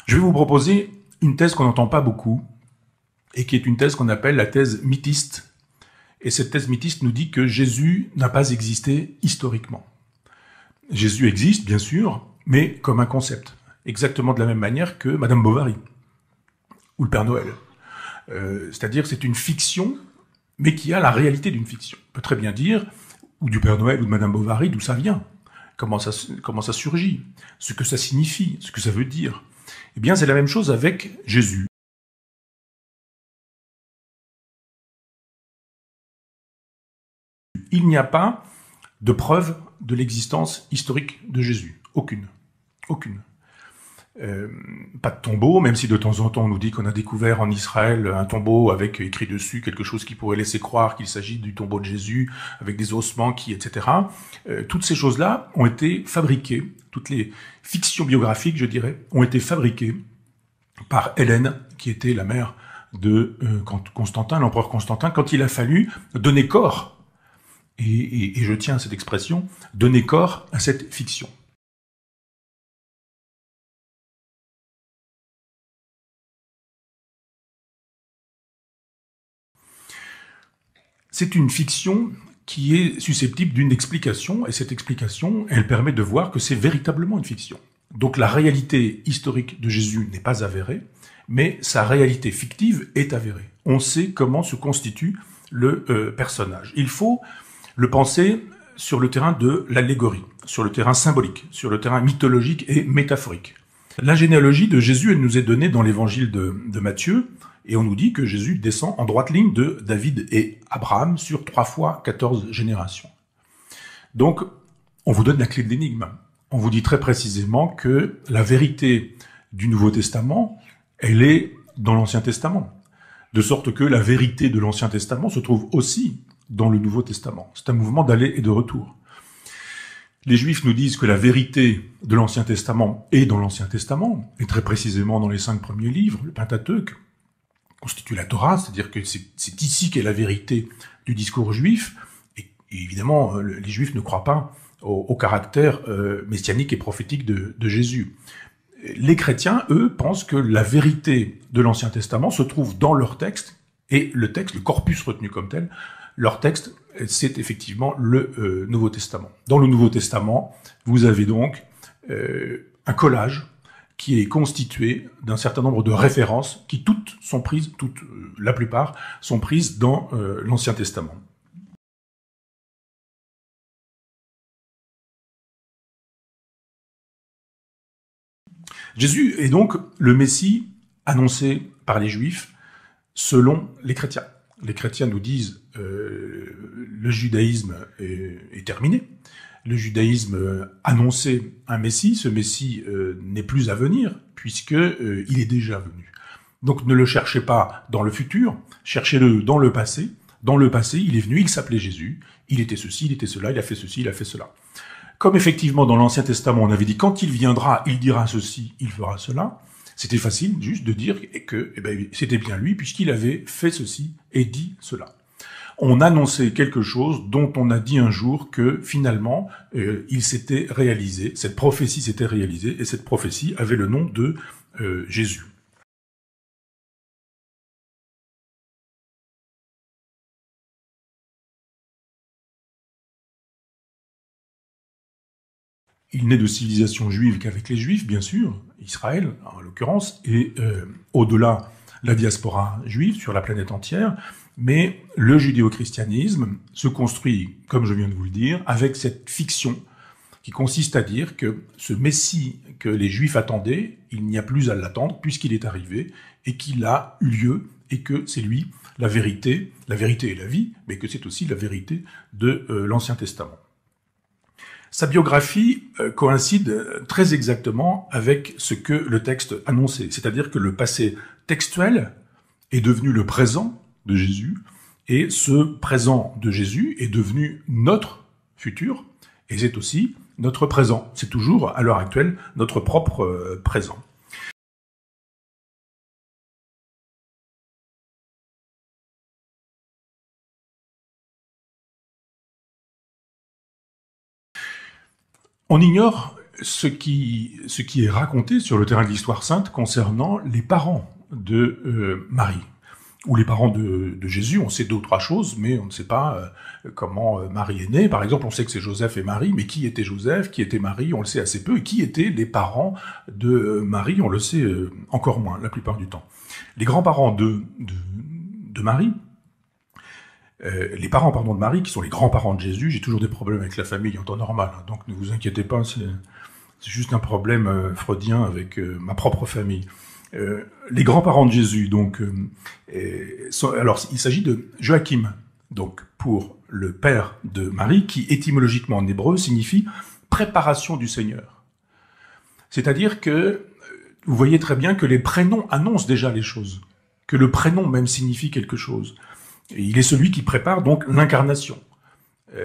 Je vais vous proposer une thèse qu'on n'entend pas beaucoup, et qui est une thèse qu'on appelle la thèse mythiste. Et cette thèse mythiste nous dit que Jésus n'a pas existé historiquement. Jésus existe, bien sûr, mais comme un concept, exactement de la même manière que Madame Bovary, ou le Père Noël. C'est-à-dire que c'est une fiction, mais qui a la réalité d'une fiction. On peut très bien dire, ou du Père Noël, ou de Madame Bovary, d'où ça vient, comment ça surgit, ce que ça signifie, ce que ça veut dire. Eh bien, c'est la même chose avec Jésus. Il n'y a pas de preuve de l'existence historique de Jésus. Aucune. Aucune. Pas de tombeau, même si de temps en temps on nous dit qu'on a découvert en Israël un tombeau avec écrit dessus quelque chose qui pourrait laisser croire qu'il s'agit du tombeau de Jésus, avec des ossements etc. Toutes ces choses-là ont été fabriquées, toutes les fictions biographiques, je dirais, ont été fabriquées par Hélène, qui était la mère de Constantin, l'empereur Constantin, quand il a fallu donner corps, et je tiens à cette expression, donner corps à cette fiction. C'est une fiction qui est susceptible d'une explication, et cette explication, elle permet de voir que c'est véritablement une fiction. Donc la réalité historique de Jésus n'est pas avérée, mais sa réalité fictive est avérée. On sait comment se constitue le personnage. Il faut le penser sur le terrain de l'allégorie, sur le terrain symbolique, sur le terrain mythologique et métaphorique. La généalogie de Jésus, elle nous est donnée dans l'évangile de Matthieu, et on nous dit que Jésus descend en droite ligne de David et Abraham sur 3 fois 14 générations. Donc, on vous donne la clé de l'énigme. On vous dit très précisément que la vérité du Nouveau Testament, elle est dans l'Ancien Testament. De sorte que la vérité de l'Ancien Testament se trouve aussi dans le Nouveau Testament. C'est un mouvement d'aller et de retour. Les Juifs nous disent que la vérité de l'Ancien Testament est dans l'Ancien Testament, et très précisément dans les 5 premiers livres, le Pentateuque, constitue la Torah, c'est-à-dire que c'est ici qu'est la vérité du discours juif, et évidemment, les Juifs ne croient pas au caractère messianique et prophétique de Jésus. Les chrétiens, eux, pensent que la vérité de l'Ancien Testament se trouve dans leur texte, et le texte, le corpus retenu comme tel, leur texte, c'est effectivement le Nouveau Testament. Dans le Nouveau Testament, vous avez donc un collage qui est constitué d'un certain nombre de références qui toutes sont prises, la plupart sont prises dans l'Ancien Testament. Jésus est donc le Messie annoncé par les Juifs selon les chrétiens. Les chrétiens nous disent le judaïsme est terminé. Le judaïsme annonçait un Messie. Ce Messie n'est plus à venir puisque il est déjà venu. Donc ne le cherchez pas dans le futur, cherchez-le dans le passé. Dans le passé, il est venu, il s'appelait Jésus, il était ceci, il était cela, il a fait ceci, il a fait cela. Comme effectivement dans l'Ancien Testament, on avait dit quand il viendra, il dira ceci, il fera cela. C'était facile juste de dire que c'était bien lui puisqu'il avait fait ceci et dit cela. On annonçait quelque chose dont on a dit un jour que finalement il s'était réalisé, cette prophétie s'était réalisée et cette prophétie avait le nom de Jésus. Il n'est de civilisation juive qu'avec les Juifs, bien sûr, Israël en l'occurrence, et au-delà la diaspora juive sur la planète entière, mais le judéo-christianisme se construit, comme je viens de vous le dire, avec cette fiction qui consiste à dire que ce Messie que les Juifs attendaient, il n'y a plus à l'attendre puisqu'il est arrivé et qu'il a eu lieu et que c'est lui la vérité et la vie, mais que c'est aussi la vérité de l'Ancien Testament. Sa biographie coïncide très exactement avec ce que le texte annonçait, c'est-à-dire que le passé textuel est devenu le présent de Jésus, et ce présent de Jésus est devenu notre futur, et c'est aussi notre présent. C'est toujours, à l'heure actuelle, notre propre présent. On ignore ce qui est raconté sur le terrain de l'histoire sainte concernant les parents de Marie, ou les parents de Jésus. On sait 2 ou 3 choses, mais on ne sait pas comment Marie est née. Par exemple, on sait que c'est Joseph et Marie, mais qui était Joseph, qui était Marie, on le sait assez peu, et qui étaient les parents de Marie, on le sait encore moins, la plupart du temps. Les grands-parents de Marie, les parents pardon, de Marie, qui sont les grands-parents de Jésus, j'ai toujours des problèmes avec la famille en temps normal, hein, donc ne vous inquiétez pas, c'est juste un problème freudien avec ma propre famille. Les grands-parents de Jésus, donc, alors il s'agit de Joachim, donc pour le père de Marie, qui étymologiquement en hébreu signifie préparation du Seigneur. C'est-à-dire que vous voyez très bien que les prénoms annoncent déjà les choses, que le prénom même signifie quelque chose. Et il est celui qui prépare donc l'incarnation.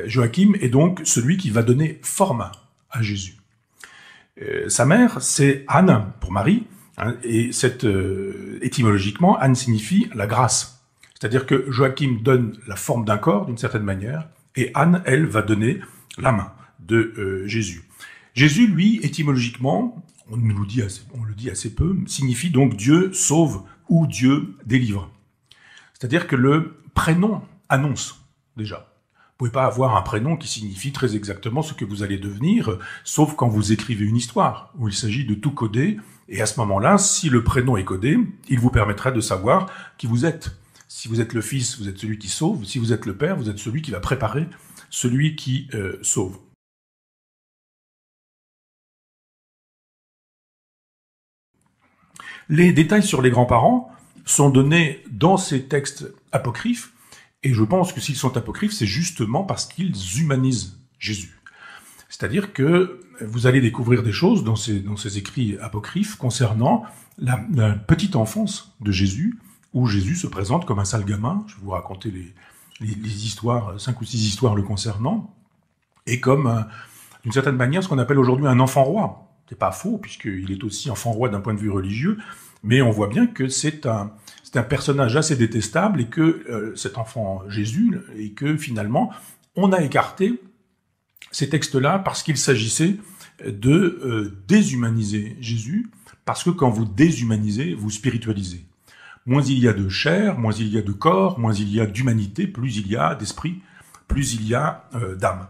Joachim est donc celui qui va donner forme à Jésus. Sa mère, c'est Anne pour Marie, hein, et étymologiquement, Anne signifie la grâce. C'est-à-dire que Joachim donne la forme d'un corps d'une certaine manière, et Anne, elle, va donner la main de Jésus. Jésus, lui, étymologiquement, on le dit assez peu, signifie donc Dieu sauve ou Dieu délivre. C'est-à-dire que le prénom annonce déjà. Vous pouvez pas avoir un prénom qui signifie très exactement ce que vous allez devenir, sauf quand vous écrivez une histoire, où il s'agit de tout coder, et à ce moment-là, si le prénom est codé, il vous permettra de savoir qui vous êtes. Si vous êtes le fils, vous êtes celui qui sauve, si vous êtes le père, vous êtes celui qui va préparer celui qui sauve. Les détails sur les grands-parents sont donnés dans ces textes apocryphes, et je pense que s'ils sont apocryphes, c'est justement parce qu'ils humanisent Jésus. C'est-à-dire que vous allez découvrir des choses dans ces écrits apocryphes concernant la petite enfance de Jésus, où Jésus se présente comme un sale gamin. Je vais vous raconter les histoires, 5 ou 6 histoires le concernant, et comme, d'une certaine manière, ce qu'on appelle aujourd'hui un enfant roi. C'est pas faux, puisqu'il est aussi enfant roi d'un point de vue religieux, mais on voit bien que c'est un personnage assez détestable, et que cet enfant Jésus, et que finalement, on a écarté ces textes-là parce qu'il s'agissait de déshumaniser Jésus, parce que quand vous déshumanisez, vous spiritualisez. Moins il y a de chair, moins il y a de corps, moins il y a d'humanité, plus il y a d'esprit, plus il y a d'âme.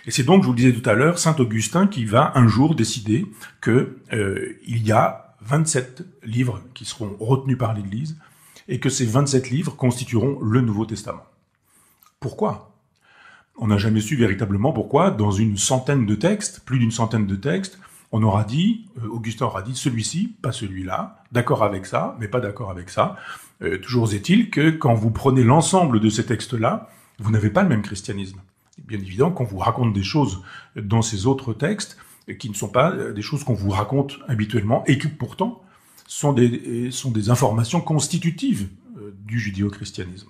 Et c'est donc, je vous le disais tout à l'heure, saint Augustin qui va un jour décider que il y a 27 livres qui seront retenus par l'Église, et que ces 27 livres constitueront le Nouveau Testament. Pourquoi ? On n'a jamais su véritablement pourquoi, dans une centaine de textes, plus d'une centaine de textes, on aura dit, Augustin aura dit, celui-ci, pas celui-là, d'accord avec ça, mais pas d'accord avec ça. Toujours est-il que quand vous prenez l'ensemble de ces textes-là, vous n'avez pas le même christianisme. Bien évident qu'on vous raconte des choses dans ces autres textes qui ne sont pas des choses qu'on vous raconte habituellement, et qui pourtant sont des informations constitutives du judéo-christianisme.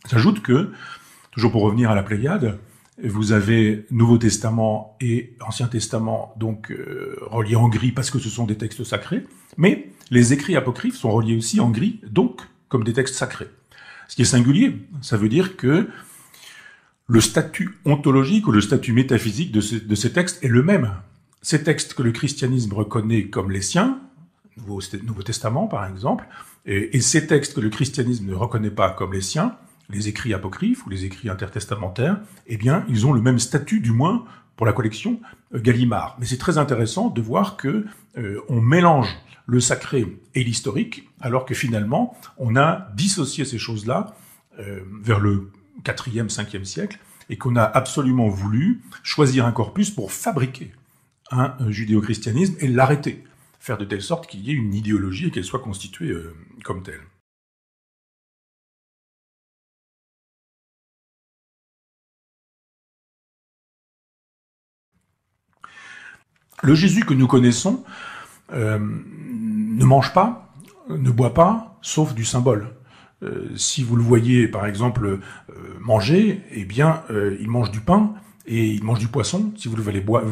J'ajoute que, toujours pour revenir à la Pléiade, vous avez Nouveau Testament et Ancien Testament, donc reliés en gris parce que ce sont des textes sacrés, mais les écrits apocryphes sont reliés aussi en gris, donc comme des textes sacrés. Ce qui est singulier, ça veut dire que le statut ontologique ou le statut métaphysique de ces textes est le même. Ces textes que le christianisme reconnaît comme les siens, Nouveau Testament par exemple, et ces textes que le christianisme ne reconnaît pas comme les siens, les écrits apocryphes ou les écrits intertestamentaires, eh bien, ils ont le même statut, du moins pour la collection Gallimard. Mais c'est très intéressant de voir que on mélange le sacré et l'historique, alors que finalement, on a dissocié ces choses-là vers le 4e, 5e siècle, et qu'on a absolument voulu choisir un corpus pour fabriquer un judéo-christianisme et l'arrêter, faire de telle sorte qu'il y ait une idéologie et qu'elle soit constituée comme telle. Le Jésus que nous connaissons ne mange pas, ne boit pas, sauf du symbole. Si vous le voyez, par exemple, manger, eh bien, il mange du pain et il mange du poisson. Si vous le voyez boire,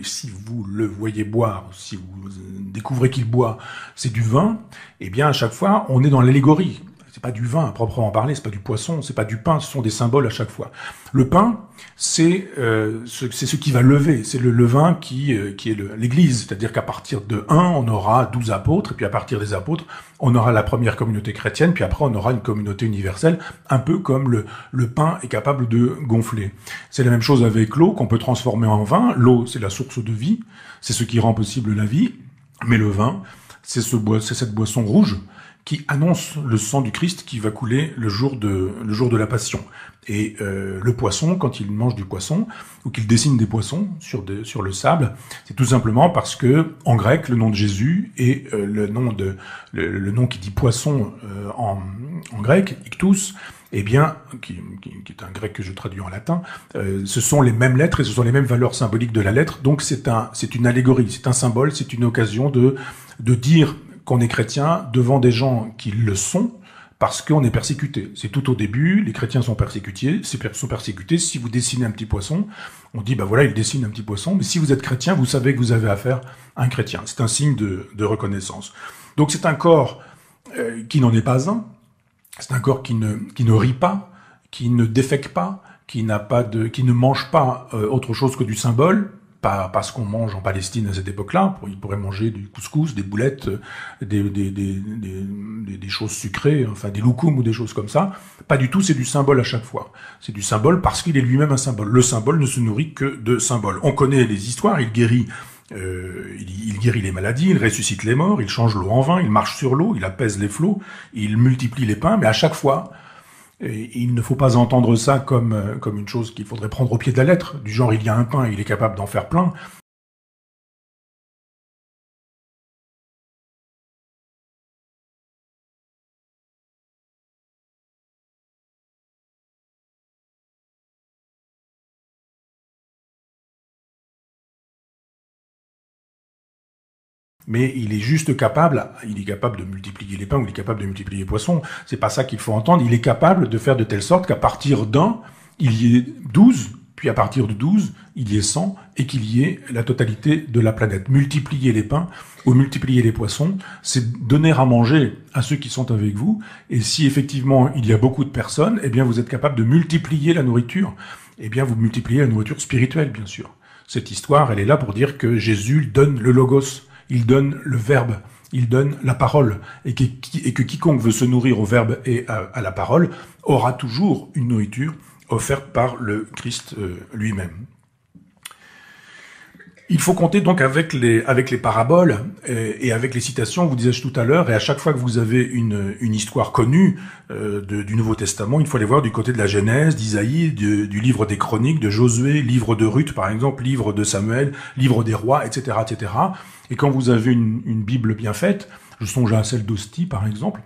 si vous le voyez boire, si vous découvrez qu'il boit, c'est du vin. Eh bien, à chaque fois, on est dans l'allégorie. C'est pas du vin à proprement parler, c'est pas du poisson, c'est pas du pain, ce sont des symboles à chaque fois. Le pain, c'est ce qui va lever, c'est le levain qui est l'Église, c'est-à-dire qu'à partir de 1, on aura 12 apôtres, et puis à partir des apôtres, on aura la première communauté chrétienne, puis après on aura une communauté universelle, un peu comme le pain est capable de gonfler. C'est la même chose avec l'eau qu'on peut transformer en vin. L'eau, c'est la source de vie, c'est ce qui rend possible la vie, mais le vin, c'est cette boisson rouge qui annonce le sang du Christ qui va couler le jour de la Passion. Et le poisson, quand il mange du poisson, ou qu'il dessine des poissons sur le sable, c'est tout simplement parce que en grec, le nom de Jésus est le nom qui dit poisson en grec, iktus, eh bien, qui est un grec que je traduis en latin, ce sont les mêmes lettres et ce sont les mêmes valeurs symboliques de la lettre. Donc c'est une allégorie, c'est un symbole, c'est une occasion de dire qu'on est chrétien devant des gens qui le sont parce qu'on est persécuté. C'est tout au début, les chrétiens sont persécutés. Si vous dessinez un petit poisson, on dit, bah voilà, il dessine un petit poisson. Mais si vous êtes chrétien, vous savez que vous avez affaire à un chrétien. C'est un signe de reconnaissance. Donc c'est un corps qui n'en est pas un. C'est un corps qui ne rit pas, qui ne défèque pas, qui ne mange pas autre chose que du symbole. Pas ce qu'on mange en Palestine à cette époque-là. Il pourrait manger du couscous, des boulettes, des choses sucrées, enfin des loukoums ou des choses comme ça. Pas du tout, c'est du symbole à chaque fois. C'est du symbole parce qu'il est lui-même un symbole. Le symbole ne se nourrit que de symboles. On connaît les histoires, il guérit les maladies, il ressuscite les morts, il change l'eau en vin, il marche sur l'eau, il apaise les flots, il multiplie les pains, mais à chaque fois, et il ne faut pas entendre ça comme une chose qu'il faudrait prendre au pied de la lettre, du genre il y a un pain, il est capable d'en faire plein. Mais il est juste capable, de multiplier les pains ou il est capable de multiplier les poissons. C'est pas ça qu'il faut entendre. Il est capable de faire de telle sorte qu'à partir d'un, il y ait 12, puis à partir de 12, il y ait 100 et qu'il y ait la totalité de la planète. Multiplier les pains ou multiplier les poissons, c'est donner à manger à ceux qui sont avec vous. Et si effectivement il y a beaucoup de personnes, eh bien vous êtes capable de multiplier la nourriture. Eh bien vous multipliez la nourriture spirituelle, bien sûr. Cette histoire, elle est là pour dire que Jésus donne le logos. Il donne le verbe, il donne la parole, et que quiconque veut se nourrir au verbe et à la parole aura toujours une nourriture offerte par le Christ lui-même. Il faut compter donc avec les paraboles et avec les citations, vous disais-je tout à l'heure, et à chaque fois que vous avez une histoire connue du Nouveau Testament, il faut aller voir du côté de la Genèse, d'Isaïe, du livre des Chroniques, de Josué, livre de Ruth par exemple, livre de Samuel, livre des rois, etc., etc. Et quand vous avez une Bible bien faite, je songe à celle d'Ostie par exemple,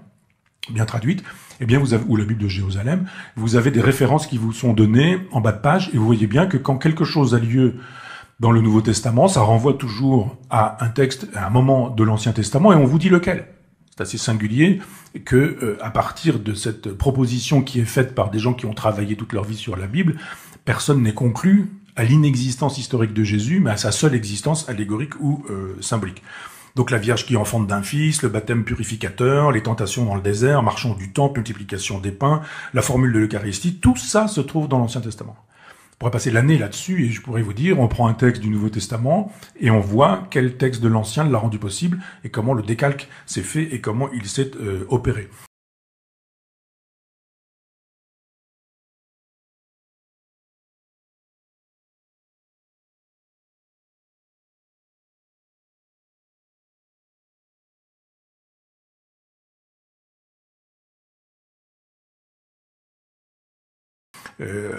bien traduite, eh bien vous avez, ou la Bible de Jérusalem, vous avez des références qui vous sont données en bas de page, et vous voyez bien que quand quelque chose a lieu dans le Nouveau Testament, ça renvoie toujours à un texte, à un moment de l'Ancien Testament, et on vous dit lequel. C'est assez singulier que, à partir de cette proposition qui est faite par des gens qui ont travaillé toute leur vie sur la Bible, personne n'est conclu à l'inexistence historique de Jésus, mais à sa seule existence allégorique ou symbolique. Donc la Vierge qui enfante d'un fils, le baptême purificateur, les tentations dans le désert, marchand du temple, multiplication des pains, la formule de l'Eucharistie, tout ça se trouve dans l'Ancien Testament. On pourrait passer l'année là-dessus et je pourrais vous dire, on prend un texte du Nouveau Testament et on voit quel texte de l'Ancien l'a rendu possible et comment le décalque s'est fait et comment il s'est opéré.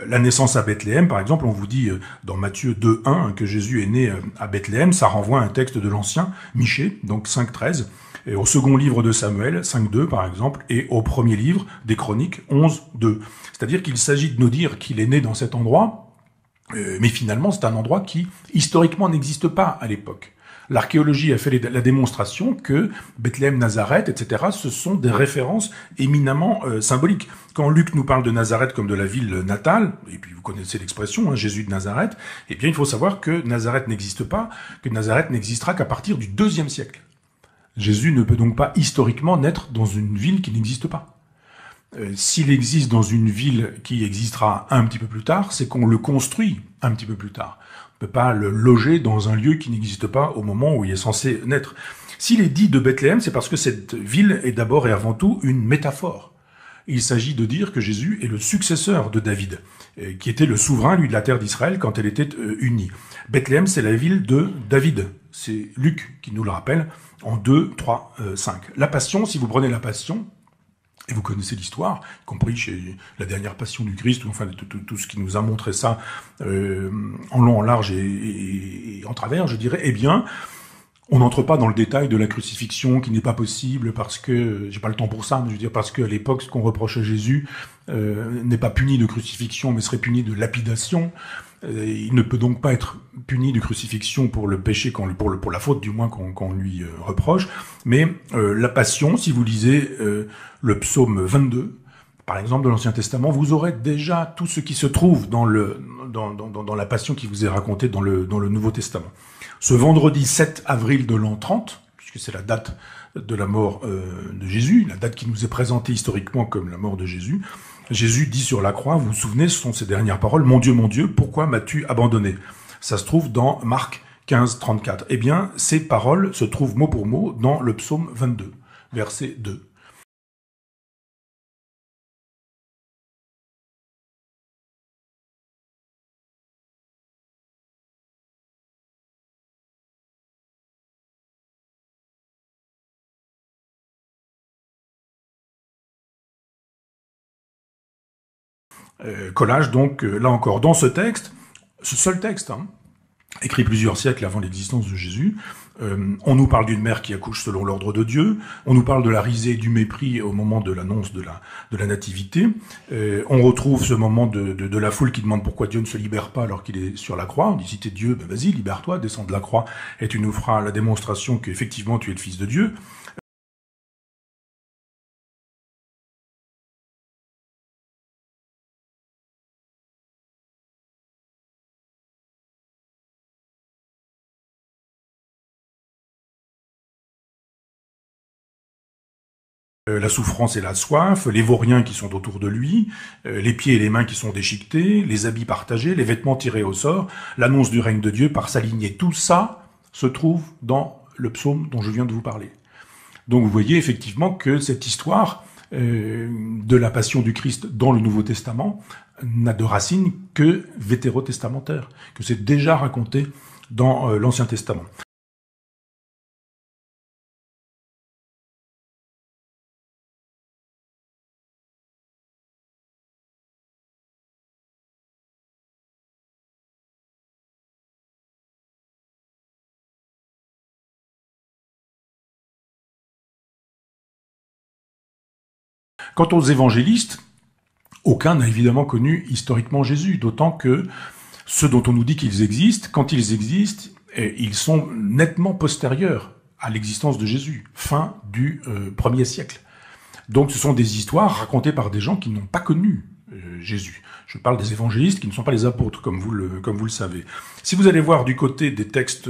La naissance à Bethléem, par exemple, on vous dit dans Matthieu 2.1 que Jésus est né à Bethléem, ça renvoie à un texte de l'Ancien, Michée, donc 5.13, et au second livre de Samuel, 5.2 par exemple, et au premier livre des Chroniques, 11.2. C'est-à-dire qu'il s'agit de nous dire qu'il est né dans cet endroit, mais finalement c'est un endroit qui historiquement n'existe pas à l'époque. L'archéologie a fait la démonstration que Bethléem, Nazareth, etc., ce sont des références éminemment symboliques. Quand Luc nous parle de Nazareth comme de la ville natale, et puis vous connaissez l'expression, hein, Jésus de Nazareth, eh bien il faut savoir que Nazareth n'existe pas, que Nazareth n'existera qu'à partir du IIe siècle. Jésus ne peut donc pas historiquement naître dans une ville qui n'existe pas. S'il existe dans une ville qui existera un petit peu plus tard, c'est qu'on le construit un petit peu plus tard. On ne peut pas le loger dans un lieu qui n'existe pas au moment où il est censé naître. S'il est dit de Bethléem, c'est parce que cette ville est d'abord et avant tout une métaphore. Il s'agit de dire que Jésus est le successeur de David, qui était le souverain, lui, de la terre d'Israël quand elle était unie. Bethléem, c'est la ville de David. C'est Luc qui nous le rappelle en 2, 3, 5. La Passion, si vous prenez la Passion, et vous connaissez l'histoire, y compris chez la dernière Passion du Christ, enfin tout ce qui nous a montré ça en long, en large et en travers, je dirais, eh bien, on n'entre pas dans le détail de la crucifixion qui n'est pas possible parce que, j'ai pas le temps pour ça, mais je veux dire parce qu'à l'époque, ce qu'on reproche à Jésus n'est pas puni de crucifixion, mais serait puni de lapidation. Il ne peut donc pas être puni de crucifixion pour le péché, pour la faute du moins qu'on lui reproche. Mais la Passion, si vous lisez le psaume 22, par exemple de l'Ancien Testament, vous aurez déjà tout ce qui se trouve dans la Passion qui vous est racontée dans le Nouveau Testament. Ce vendredi 7 avril de l'an 30, puisque c'est la date de la mort de Jésus, la date qui nous est présentée historiquement comme la mort de Jésus, Jésus dit sur la croix, vous vous souvenez, ce sont ses dernières paroles, mon Dieu, pourquoi m'as-tu abandonné? Ça se trouve dans Marc 15, 34. Eh bien, ces paroles se trouvent mot pour mot dans le psaume 22, verset 2. Collage, donc, là encore, dans ce texte, ce seul texte, hein, écrit plusieurs siècles avant l'existence de Jésus, on nous parle d'une mère qui accouche selon l'ordre de Dieu, on nous parle de la risée et du mépris au moment de l'annonce de la nativité, on retrouve ce moment de la foule qui demande pourquoi Dieu ne se libère pas alors qu'il est sur la croix, on dit si t'es Dieu, ben vas-y, libère-toi, descends de la croix et tu nous feras la démonstration qu'effectivement tu es le Fils de Dieu. La souffrance et la soif, les vauriens qui sont autour de lui, les pieds et les mains qui sont déchiquetés, les habits partagés, les vêtements tirés au sort, l'annonce du règne de Dieu par sa lignée, tout ça se trouve dans le psaume dont je viens de vous parler. Donc vous voyez effectivement que cette histoire de la passion du Christ dans le Nouveau Testament n'a de racines que vétérotestamentaires, que c'est déjà raconté dans l'Ancien Testament. Quant aux évangélistes, aucun n'a évidemment connu historiquement Jésus, d'autant que ceux dont on nous dit qu'ils existent, quand ils existent, ils sont nettement postérieurs à l'existence de Jésus, fin du 1er siècle. Donc ce sont des histoires racontées par des gens qui n'ont pas connu Jésus. Je parle des évangélistes qui ne sont pas les apôtres, comme vous le savez. Si vous allez voir du côté des textes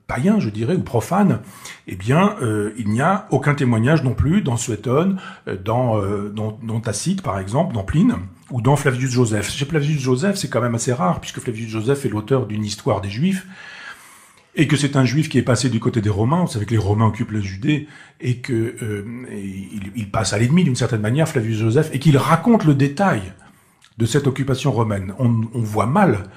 païens, je dirais, ou profanes, eh bien, il n'y a aucun témoignage non plus dans Suétone, dans Tacite, par exemple, dans Pline, ou dans Flavius Joseph. Chez Flavius Joseph, c'est quand même assez rare, puisque Flavius Joseph est l'auteur d'une histoire des Juifs, et que c'est un Juif qui est passé du côté des Romains. Vous savez que les Romains occupent la Judée, et que il passe à l'ennemi d'une certaine manière, Flavius Joseph, et qu'il raconte le détail de cette occupation romaine. On voit mal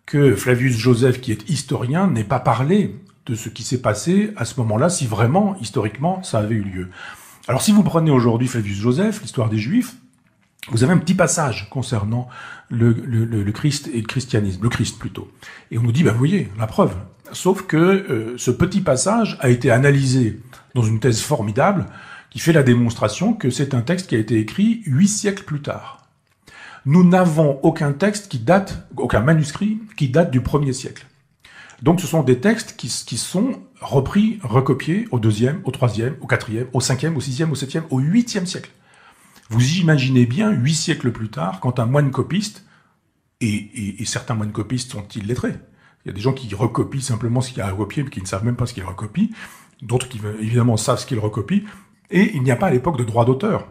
que Flavius Joseph, qui est historien, n'ait pas parlé de ce qui s'est passé à ce moment-là, si vraiment, historiquement, ça avait eu lieu. Alors si vous prenez aujourd'hui Flavius Joseph, l'histoire des Juifs, vous avez un petit passage concernant le Christ et le christianisme, le Christ plutôt. Et on nous dit, ben vous voyez, la preuve. Sauf que ce petit passage a été analysé dans une thèse formidable qui fait la démonstration que c'est un texte qui a été écrit 8 siècles plus tard. Nous n'avons aucun texte aucun manuscrit qui date du 1er siècle. Donc ce sont des textes qui sont repris, recopiés au 2e, au 3e, au 4e, au 5e, au 6e, au 7e, au 8e siècle. Vous imaginez bien, 8 siècles plus tard, quand un moine copiste, et certains moines copistes sont illettrés. Il y a des gens qui recopient simplement ce qu'il y a à recopier, mais qui ne savent même pas ce qu'ils recopient. D'autres qui, évidemment, savent ce qu'ils recopient. Et il n'y a pas à l'époque de droit d'auteur.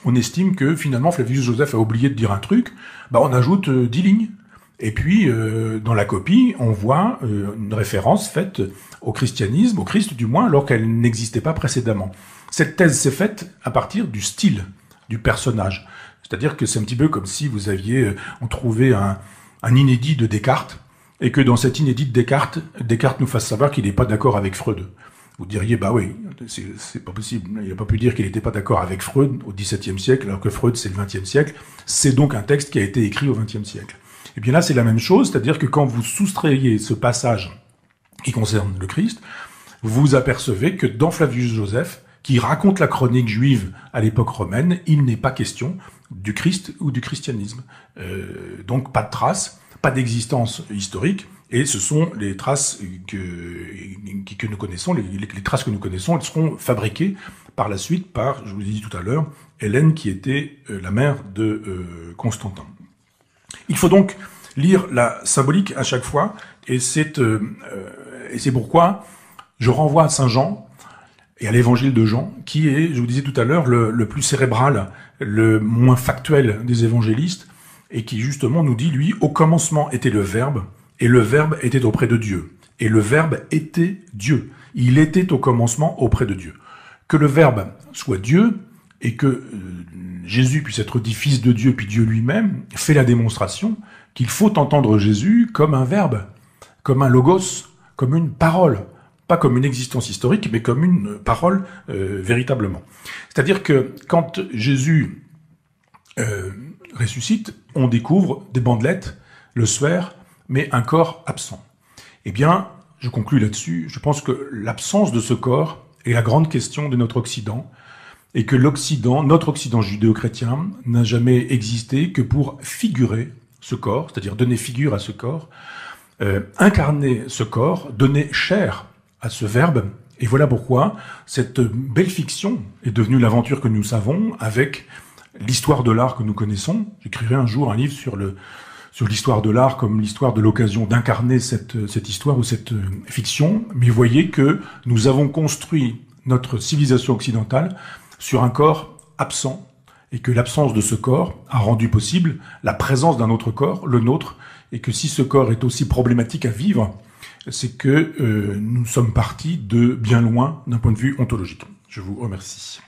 On estime que, finalement, Flavius Joseph a oublié de dire un truc, on ajoute 10 lignes. Et puis, dans la copie, on voit une référence faite au christianisme, au Christ du moins, alors qu'elle n'existait pas précédemment. Cette thèse s'est faite à partir du style du personnage. C'est-à-dire que c'est un petit peu comme si vous aviez, on trouvait un inédit de Descartes, et que dans cet inédit de Descartes nous fasse savoir qu'il n'est pas d'accord avec Freud. Vous diriez, oui, c'est pas possible. Il n'a pas pu dire qu'il n'était pas d'accord avec Freud au XVIIe siècle, alors que Freud, c'est le XXe siècle. C'est donc un texte qui a été écrit au XXe siècle. Et bien là, c'est la même chose, c'est-à-dire que quand vous soustrayez ce passage qui concerne le Christ, vous apercevez que dans Flavius Joseph, qui raconte la chronique juive à l'époque romaine, il n'est pas question du Christ ou du christianisme. Donc pas de traces, pas d'existence historique, et ce sont les traces que nous connaissons, les traces que nous connaissons, elles seront fabriquées par la suite par, je vous l'ai dit tout à l'heure, Hélène, qui était la mère de Constantin. Il faut donc lire la symbolique à chaque fois, et c'est pourquoi je renvoie à Saint Jean et à l'évangile de Jean, qui est, je vous disais tout à l'heure, le plus cérébral, le moins factuel des évangélistes, et qui justement nous dit, lui, au commencement était le Verbe, et le Verbe était auprès de Dieu. Et le Verbe était Dieu. Il était au commencement auprès de Dieu. Que le Verbe soit Dieu, et que Jésus puisse être dit fils de Dieu, puis Dieu lui-même, fait la démonstration qu'il faut entendre Jésus comme un verbe, comme un logos, comme une parole. Pas comme une existence historique, mais comme une parole véritablement. C'est-à-dire que quand Jésus ressuscite, on découvre des bandelettes, le suaire, mais un corps absent. Eh bien, je conclus là-dessus, je pense que l'absence de ce corps est la grande question de notre Occident, et que notre Occident judéo-chrétien, n'a jamais existé que pour figurer ce corps, c'est-à-dire donner figure à ce corps, incarner ce corps, donner chair à ce verbe, et voilà pourquoi cette belle fiction est devenue l'aventure que nous savons avec l'histoire de l'art que nous connaissons. J'écrirai un jour un livre sur l'histoire de l'art comme l'histoire de l'occasion d'incarner cette histoire ou cette fiction, mais voyez que nous avons construit notre civilisation occidentale sur un corps absent, et que l'absence de ce corps a rendu possible la présence d'un autre corps, le nôtre, et que si ce corps est aussi problématique à vivre, c'est que nous sommes partis de bien loin d'un point de vue ontologique. Je vous remercie.